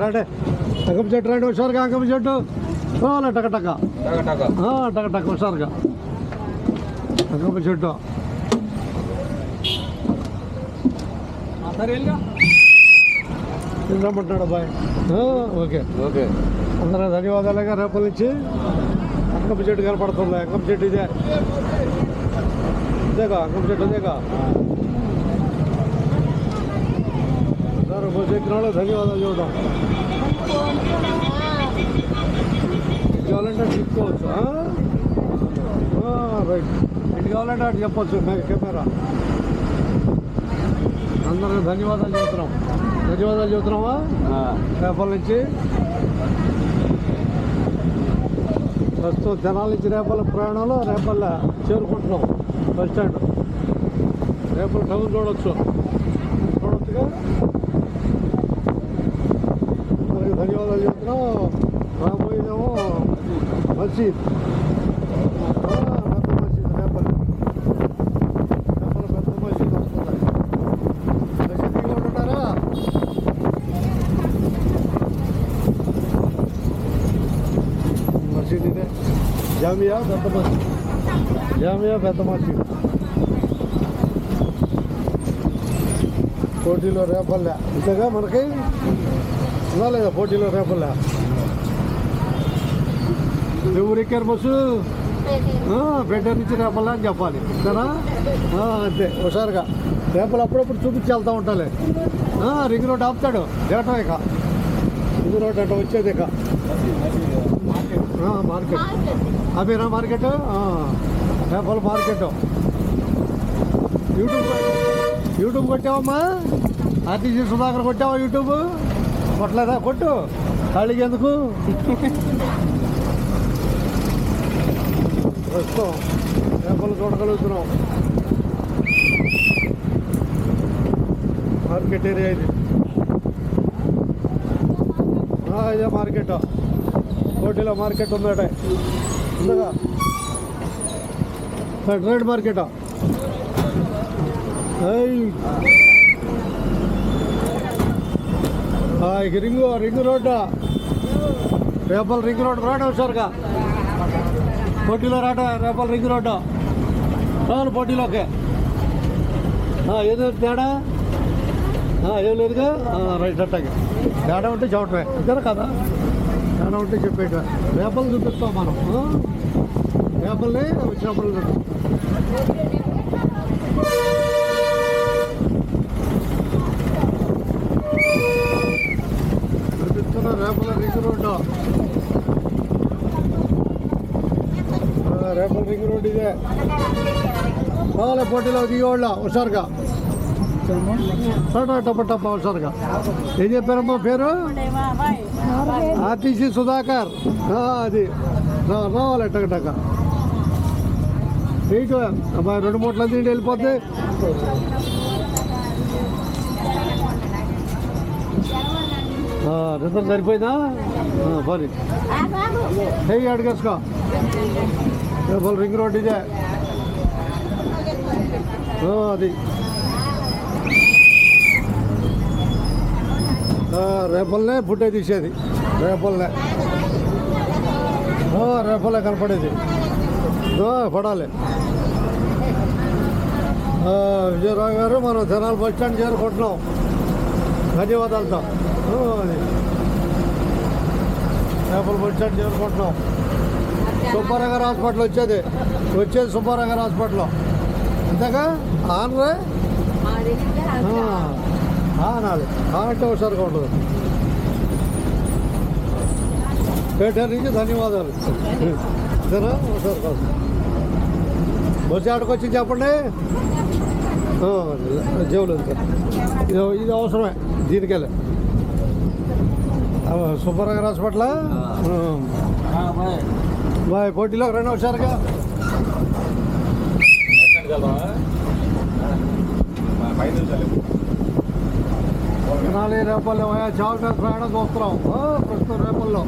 రండి అంకం చెట్టు రండి హుషారుగా అంకం చెట్టు రావాలి టక టక టక టక హుషారుగా అంకం చెట్టు రమ్మంటున్నాడు అబ్బాయి ఓకే ఓకే అందరూ ధన్యవాదాలుగా రేపటి నుంచి అంకం చెట్టు కనపడుతుంది అంకం చెట్టు ఇదేగా అంకం చెట్టు ఇదేగా చెప్పిన వాళ్ళు ధన్యవాదాలు చూద్దాం కావాలంటే అటు చెప్పుకోవచ్చు రైట్ ఇటు కావాలంటే అటు చెప్పచ్చు కెమెరా అందరికీ ధన్యవాదాలు చెబుతున్నామా రేపటి నుంచి ప్రస్తుతం జనాల నుంచి రేపల్ల ప్రయాణంలో రేపల్ల చేరుకుంటున్నాం బస్ స్టాండ్ రేపల్ల టౌన్ చూడొచ్చుగా అందరికీ ధన్యవాదాలు చెబుతున్నాం రాబోయేదేమో మసీద్ పెద్ద మసీద్ రేపల్ల పెద్ద మసీద్ వస్తుంది మసీద్ ఉంటున్నారా మసీద్ ఇదే జామియా పెద్ద మసీద్ పోటీలో రేపల్లె ఇంతగా మనకి ఉందా లేదా పోటీలో రేపల్లె ఊరు ఎక్కారు బస్సు బెడ్డ నుంచి రేపల్లె అని చెప్పాలి కదా అంతే హుషారుగా రేపలు అప్పుడప్పుడు చూపించి వెళ్తూ ఉంటాలే రింగ్ రోడ్ ఆపుతాడు డేటా ఇక రింగ్ రోడ్ అట్లా వచ్చేది ఇక మార్కెట్ అవేనా మార్కెట్ రేపల మార్కెట్ యూట్యూబ్ కొట్టావమ్మా ఆర్టీసీ సుధాకర్ కొట్టావా యూట్యూబ్ కొట్టలేదా కొట్టు ఖాళీకి ఎందుకు ప్రస్తుతం రేపలు చూడగలుగుతున్నాం మార్కెట్ ఏరియా ఇది ఇదే మార్కెట్ కోటిలో మార్కెట్ ఉందట ఉందగా trade market ring road Repalle ring road రాట హుషారుగా పోటీలో రాట రేపల్ రింగ్ రోడ్ రాను పోటీలోకే ఏదో తేడా ఏం లేదుగా రైట్ అట్టాగే తేడా ఉంటే చెప్పటమే అంతేనా కదా తేడా ఉంటే చెప్పేట రేపలు చూపిస్తాం మనం రేపల్ని వచ్చినప్పుడు చూపిస్తున్నా రేపల రింగ్ రోడ్డు రేపల రింగ్ రోడ్ ఇదే రావాలి పోటీలో దిగేవాళ్ళ హుషారుగా టప్ప హుషారుగా ఏం చెప్పారమ్మా పేరు ఆర్టీసీ సుధాకర్ అది రావాలి టక వెయిట్ అబ్బాయి 2 మూటలు తిండి వెళ్ళిపోతే నిద్ర సరిపోయిందా పని హెయ్యి అడిగేసుకో రేపల్ రింగ్ రోడ్ ఇదే అది రేపల్నే ఫుట్టే తీసేది రేపల్నే కనపడేది పడాలి విజయరావు గారు మనం జనాల బస్ స్టాండ్ చేరుకుంటున్నాం ధన్యవాదాలతో అది రేపల బస్ స్టాండ్ చేరుకుంటున్నాం సుబ్బారావు గారు హాస్పిటల్ వచ్చేది సుబ్బారావు గారు హాస్పిటల్ అంతేగా ఆనరే ఆనాలి అంటే హుషారుగా ఉంటుంది పేటర్ నుంచి ధన్యవాదాలు సరే హుషారు కాదు బస్సు ఆటకు వచ్చి చెప్పండి జేబులు ఇది అవసరమే దీనికెళ్ళి సుబ్బారావు గారు హాస్పిటల్ బాయ్ పోటీలో రెండు హుషారుగా తినాలి రేపల్లో చావుట ప్రయాణం చూస్తున్నాం ప్రస్తుతం రేపల్లో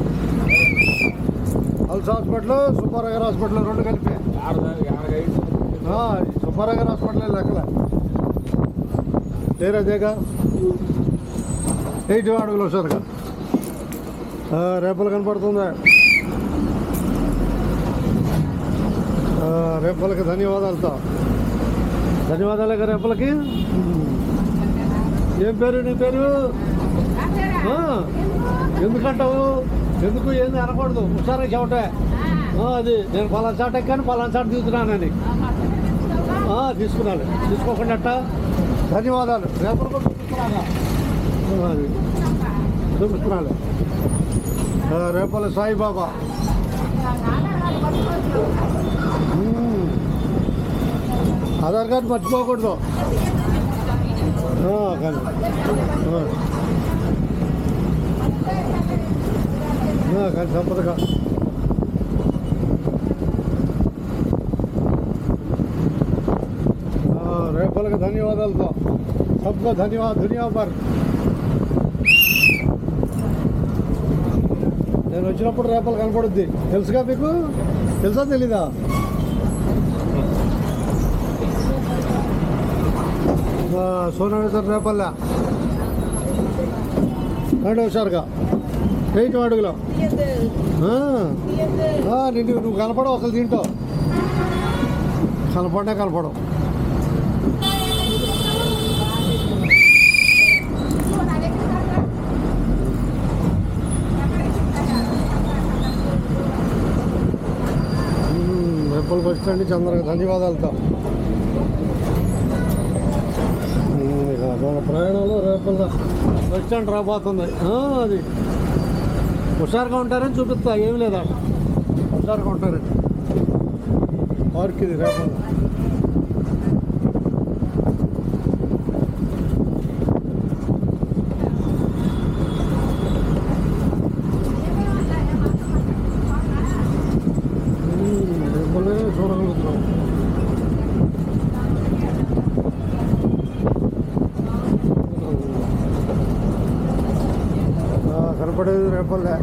అల్స్ హాస్పిటల్ సుబ్బారావు గారు హాస్పిటల్ 2 కలిపి సుబ్బారావు గారు హాస్పిటల్ లెక్కలే లేరాదేగా 8 అడుగులు హుషారుగా రేపలు కనపడుతుంది. రేపలకి ధన్యవాదాలతో. ధన్యవాదాలు రేపలకి. ఏం పేరు నీ పేరు? ఎందుకంటావు? ఎందుకు ఏంది అనకూడదు, హుషారుగా చెబుతా. అది నేను పలానా చాట ఎక్కాను, పలానా చాట తీసుకున్నానని. తీసుకున్నాను, తీసుకోకుండా అట్ట. ధన్యవాదాలు. రేపలు కూడా అది చూపిస్తున్నాను. రేపల సాయిబాబా. ఆధార్ కార్డు మర్చిపోకూడదు కానీ కానీ సంపదగా. రేపలకి ధన్యవాదాలతో. సబ్కా ధన్యవాదాలు. నేను వచ్చినప్పుడు రేపలు కనపడుద్ది. తెలుసుగా మీకు? తెలుసా తెలీదా? సోనావేశ్వర రేపల్ల అంటే హుషారుగా 8 అడుగులో నిండి నువ్వు కనపడవు అసలు. దీంట్లో కనపడవు. రేపల్ బస్ స్టాండ్ చంద్రగా ధన్యవాదాలతో. మన ప్రయాణంలో రేపల్ బస్ స్టాండ్ రాబోతుంది. అది హుషారుగా ఉంటారని చూపిస్తా. ఏమి లేదా, హుషారుగా ఉంటారని. పార్క్ ఇది రేపల్. చూడగలుగుతున్నాం. కనపడేది రేపల్లే.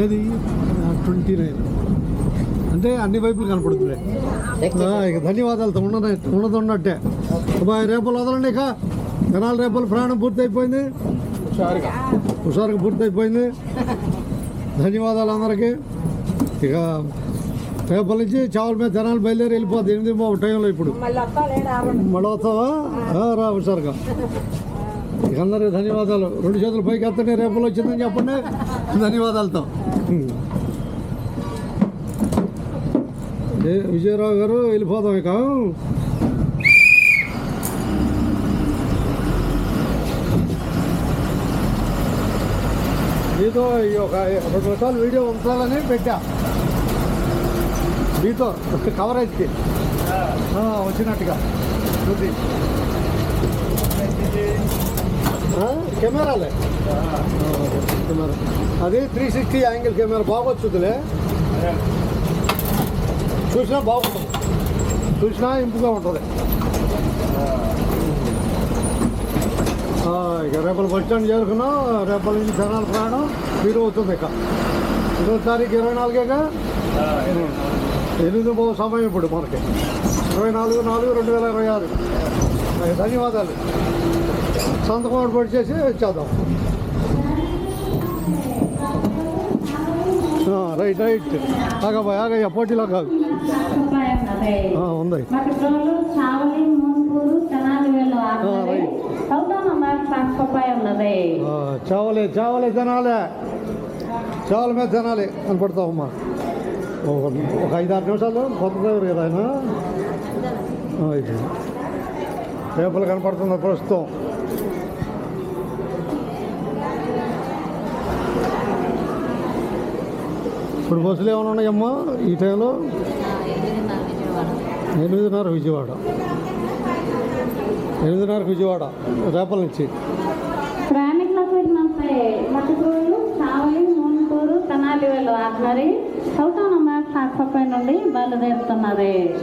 ఏది 29 అంటే అన్ని వైపులు కనపడుతుంది. ఇక ధన్యవాదాలతో ఉన్నట్టే. అబ్బాయి రేపలు వదలండి. ఇక జనాలు రేపలు ప్రయాణం పూర్తయిపోయింది, హుషారుగా పూర్తయిపోయింది. ధన్యవాదాలు అందరికీ. ఇక రేపల నుంచి చావల మీద జనాలు బయలుదేరి వెళ్ళిపోతుంది 8 టైంలో. ఇప్పుడు మళ్ళీ వస్తావా? రా హుషారుగా. ఇక అందరికీ ధన్యవాదాలు. 2 చేతులు పైకి ఎత్తండి. రేపలు వచ్చిందని చెప్పండి. ధన్యవాదాలతో. విజయరావు గారు వెళ్ళిపోదాం ఇక. మీతో ఒక 2 నిమిషాలు వీడియో ఉంచాలని పెట్టా. మీతో కవరేజ్కి వచ్చినట్టుగా చూసి. కెమెరాలే, కెమెరా అది 360 యాంగిల్ కెమెరా బాగొచ్చుదిలే. చూసినా బాగుంటుంది, చూసినా ఇంపుగా ఉంటుంది. ఇక రేపల బస్ స్టాండ్ చేరుకున్నాం. రేపల నుంచి జనాల ప్రయాణం మీరు అవుతుంది. ఇక 2వ తారీఖు 24గా 8 సమయం ఇప్పుడు మనకి. 24/4/2026. ధన్యవాదాలు. సంతకం పడి చేసి వచ్చేద్దాం. రైట్ ఆగయ్యా, పోటీలో కాదు ఉంది. చావలే తినాలి, చావల మీద తినాలి కనపడతావమ్మా. ఒక 5-6 నిమిషాలు కొత్త డ్రైవర్ కదా ఆయన. రేపలు కనపడుతుంది ప్రస్తుతం. ఇప్పుడు బస్సులు ఏమైనా ఉన్నాయమ్మా ఈ టైంలో? 8:30 విజయవాడ. 8:30 విజయవాడ రేపల నుంచి.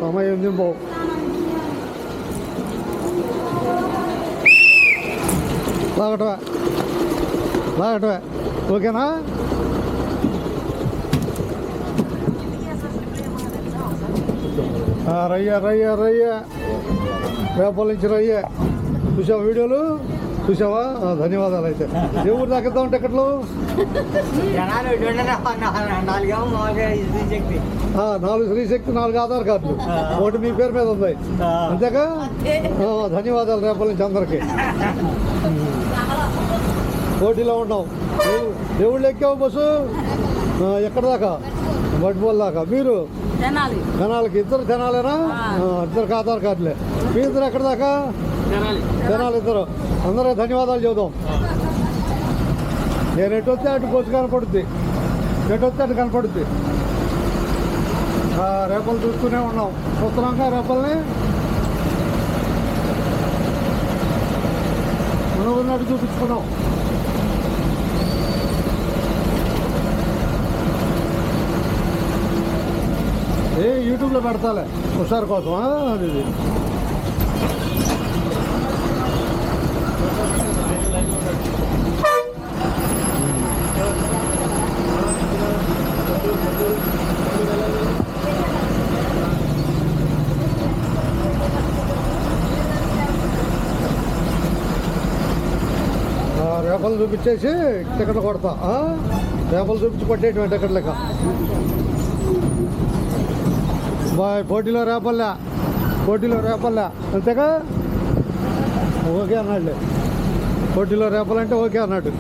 సమయం లాగటమే లాగటమే ఓకేనా? రయ్య రయ్య రయ్య రేపల నుంచి రయ్య. చూసావా వీడియోలు? చూసావా? ధన్యవాదాలు. అయితే ఏ ఊరు దాకిద్దాం టికెట్లు? 4 శ్రీశక్తి 4 ఆధార్ కార్డులు, ఒకటి మీ పేరు మీద ఉంది అంతేగా? ధన్యవాదాలు రేపల నుంచి అందరికీ. పోటీలో ఉన్నాం. దేవుళ్ళు ఎక్కావు బస్సు ఎక్కడ దాకా? బట్టిపోల్ దాకా. మీరు తెనాలికి. ఇద్దరు తెనాలేనా? ఇద్దరికి ఆధార్ కార్డులే. మీ ఇద్దరు ఎక్కడ దాకా? తెనాలి ఇద్దరు. అందరూ ధన్యవాదాలు చెబుదాం. నేను ఎటు వస్తే అటు బస్సు కనపడుద్ది, ఎటు వస్తే అటు కనపడుద్ది. రేపలు చూస్తూనే ఉన్నాం. చూస్తున్నాంగా రేపల్ని. మనం ఉన్నట్టు చూపించుకున్నాం. యూట్యూబ్లో పెడతాలే హుషారు కోసం. అది రేపలు చూపించేసి టికెట్ కొడతా. రేపలు చూపించి కొట్టేటువంటి టికెట్ లెక్క. బాయ్. పోటీలో రేపల్లా అంతేగా? ఓకే అన్నాడులే. పోటీలో రేపలంటే ఓకే అన్నాడు.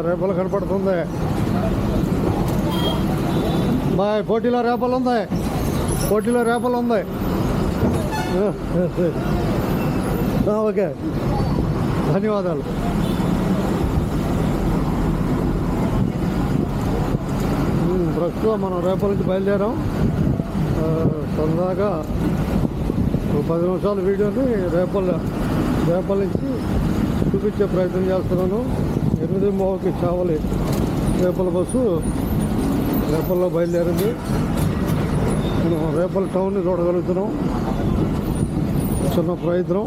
రేపలు కనపడుతుంది బాయ్. పోటీలో రేపలు ఉంది. ఓకే ధన్యవాదాలు. ప్రస్తుతం మనం రేపల నుంచి బయలుదేరాం. సరదాగా 10 నిమిషాల వీడియోని రేపల నుంచి చూపించే ప్రయత్నం చేస్తున్నాను. 8:30కి చావలి రేపల బస్సు రేపల్లో బయలుదేరింది. మనం రేపల టౌన్ని చూడగలుగుతున్నాం. చిన్న ప్రయత్నం.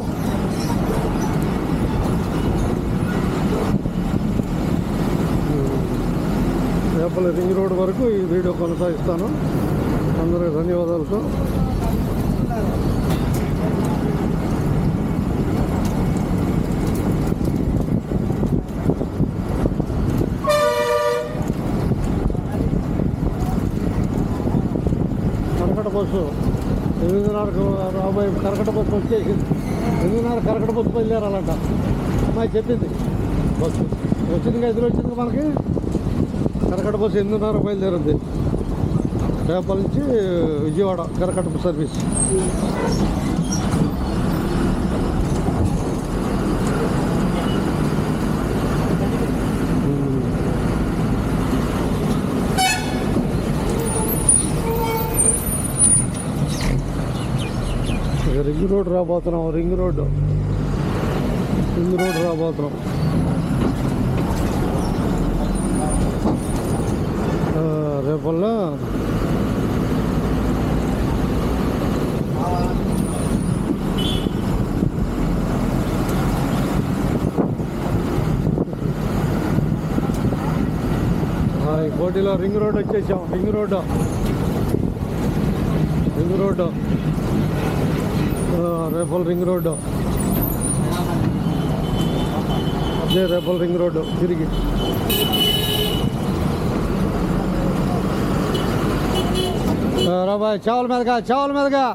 రేపల రింగ్ రోడ్ వరకు ఈ వీడియో కొనసాగిస్తాను. అందరికీ ధన్యవాదాలతో. కరకట బస్సు 8:30కు రాబోయే కరకట బస్సు వచ్చేసింది. 8:30 కరకట బస్సు బయలుదేరాలంట. అమ్మాయి చెప్పింది. బస్సు వచ్చింది, ఎదురు వచ్చింది మనకి. కరకట బస్సు 8:30 బయలుదేరుంది. రేపల నుంచి విజయవాడ కరకట సర్వీస్. రింగ్ రోడ్ రాబోతున్నాం. రింగ్ రోడ్ రాబోతున్నాం. రేపల్లా ఈ పోటీలో రింగ్ రోడ్ వచ్చేసాం. Ring road Repalle ring road. అదే రేపల్ రింగ్ రోడ్ తిరిగి. రాబాయ్ చావల మీదగా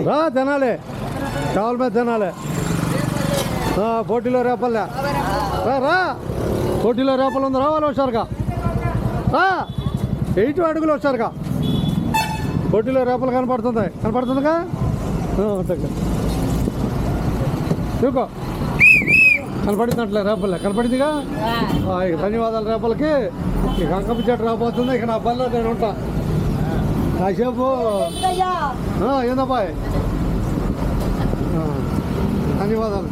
రా తినాలి. చావల మీద తినాలి. పోటీలో రేపల్లే రా. పోటీలో రేపలు ఉంది. రావాలి హుషారుగా. 8 అడుగులు హుషారుగా. పోటీలో రేపలు కనపడుతుందిగా. చూకో కనపడిందంటలే. రేపల్లే కనపడిందిగా. ఇక ధన్యవాదాలు రేపలకి. ఇక అంకమ్మ చెట్టు రాబోతుంది. ఇక నా పనిలో నేను ఉంటా కాసేపు. ఏందబ్బాయ్ ధన్యవాదాలు.